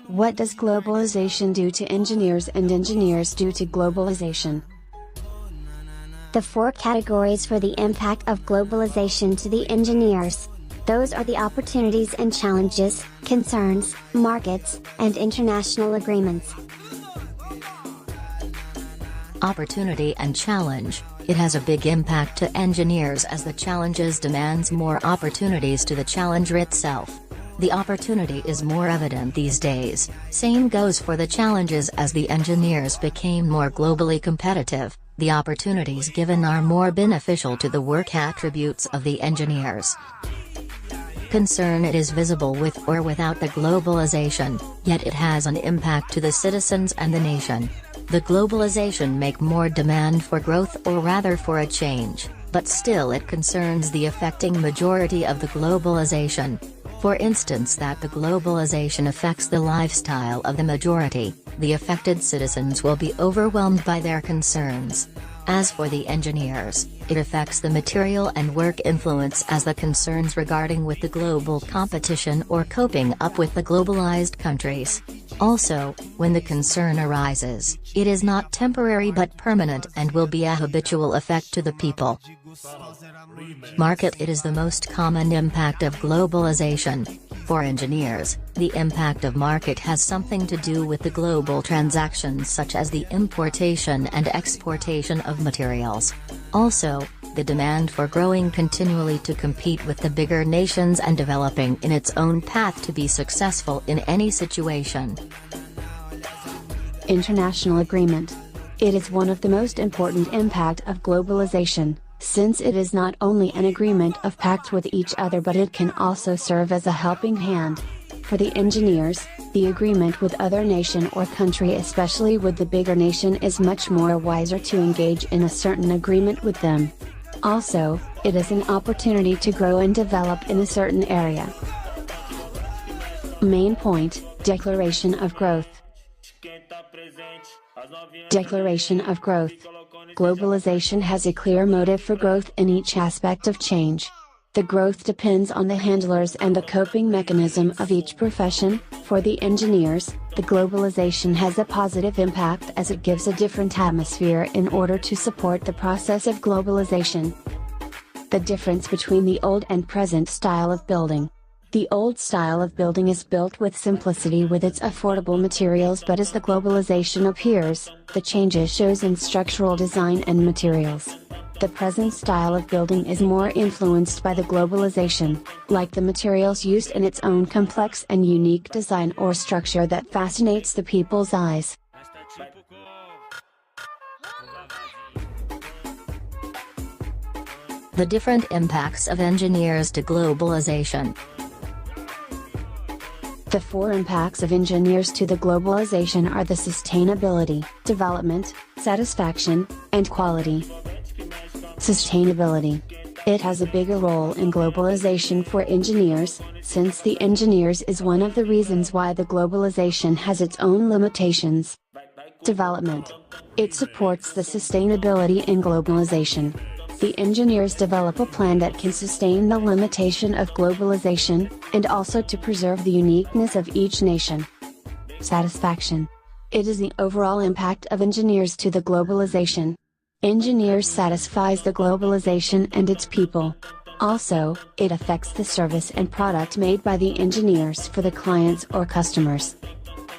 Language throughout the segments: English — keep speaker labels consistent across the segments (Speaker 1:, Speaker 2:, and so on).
Speaker 1: What does globalization do to engineers and engineers do to globalization?
Speaker 2: The four categories for the impact of globalization to the engineers. Those are the opportunities and challenges, concerns, markets, and international agreements.
Speaker 3: Opportunity and challenge. It has a big impact to engineers as the challenges demands more opportunities to the challenger itself. The opportunity is more evident these days. Same goes for the challenges as the engineers became more globally competitive. The opportunities given are more beneficial to the work attributes of the engineers. Concern. It is visible with or without the globalization, yet it has an impact to the citizens and the nation. The globalization make more demand for growth or rather for a change, but still it concerns the affecting majority of the globalization. For instance, that the globalization affects the lifestyle of the majority, the affected citizens will be overwhelmed by their concerns. As for the engineers, it affects the material and work influence as the concerns regarding with the global competition or coping up with the globalized countries. Also, when the concern arises, it is not temporary but permanent and will be a habitual effect to the people. Market. It is the most common impact of globalization. For engineers, the impact of market has something to do with the global transactions such as the importation and exportation of materials. Also, the demand for growing continually to compete with the bigger nations and developing in its own path to be successful in any situation.
Speaker 1: International agreement. It is one of the most important impact of globalization, since it is not only an agreement of pact with each other but it can also serve as a helping hand. For the engineers, the agreement with other nation or country, especially with the bigger nation, is much more wiser to engage in a certain agreement with them. Also, it is an opportunity to grow and develop in a certain area. Main point, declaration of growth. Declaration of growth. Globalization has a clear motive for growth in each aspect of change. The growth depends on the handlers and the coping mechanism of each profession. For the engineers, the globalization has a positive impact as it gives a different atmosphere in order to support the process of globalization. The difference between the old and present style of building. The old style of building is built with simplicity with its affordable materials, but as the globalization appears, the changes shows in structural design and materials. The present style of building is more influenced by the globalization, like the materials used in its own complex and unique design or structure that fascinates the people's eyes.
Speaker 3: The different impacts of engineers to globalization.
Speaker 1: The four impacts of engineers to the globalization are the sustainability, development, satisfaction, and quality. Sustainability. It has a bigger role in globalization for engineers, since the engineers is one of the reasons why the globalization has its own limitations. Development. It supports the sustainability in globalization. The engineers develop a plan that can sustain the limitation of globalization, and also to preserve the uniqueness of each nation. Satisfaction. It is the overall impact of engineers to the globalization. Engineers satisfies the globalization and its people. Also, it affects the service and product made by the engineers for the clients or customers.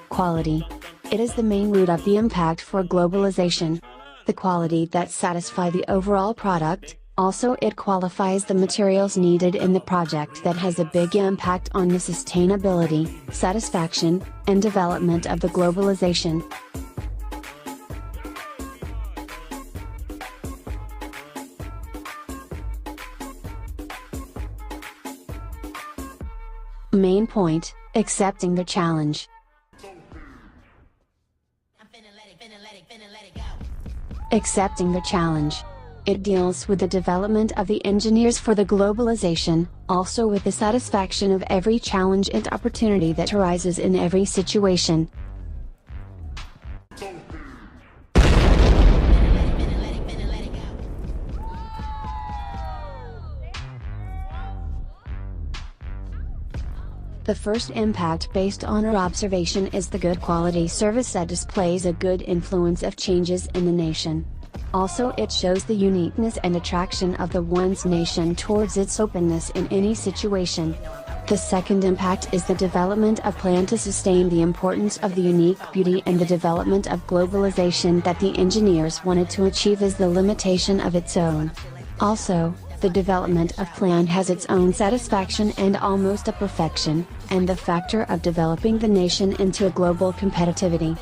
Speaker 1: Quality. It is the main root of the impact for globalization. The quality that satisfy the overall product. Also, it qualifies the materials needed in the project that has a big impact on the sustainability, satisfaction, and development of the globalization. Main point, accepting the challenge. Accepting the challenge. It deals with the development of the engineers for the globalization, also with the satisfaction of every challenge and opportunity that arises in every situation. The first impact based on our observation is the good quality service that displays a good influence of changes in the nation. Also, it shows the uniqueness and attraction of the one's nation towards its openness in any situation. The second impact is the development of plan to sustain the importance of the unique beauty and the development of globalization that the engineers wanted to achieve is the limitation of its own. Also, the development of plan has its own satisfaction and almost a perfection, and the factor of developing the nation into a global competitivity.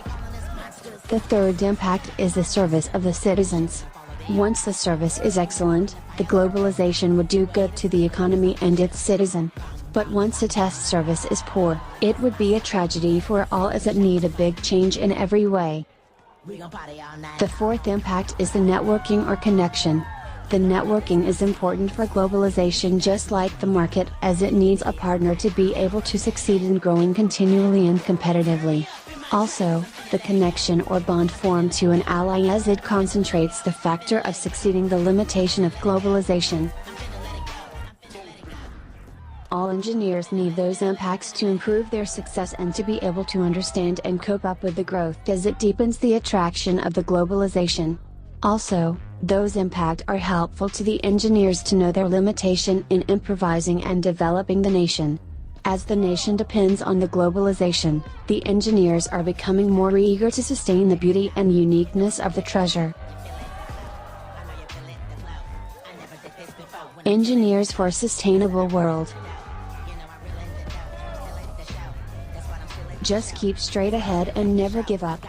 Speaker 1: The third impact is the service of the citizens. Once the service is excellent, the globalization would do good to the economy and its citizen. But once a test service is poor, it would be a tragedy for all as it need a big change in every way. The fourth impact is the networking or connection. The networking is important for globalization just like the market, as it needs a partner to be able to succeed in growing continually and competitively. Also, the connection or bond formed to an ally as it concentrates the factor of succeeding the limitation of globalization. All engineers need those impacts to improve their success and to be able to understand and cope up with the growth as it deepens the attraction of the globalization. Also, those impacts are helpful to the engineers to know their limitation in improvising and developing the nation. As the nation depends on the globalization, the engineers are becoming more eager to sustain the beauty and uniqueness of the treasure. Engineers for a sustainable world. Just keep straight ahead and never give up.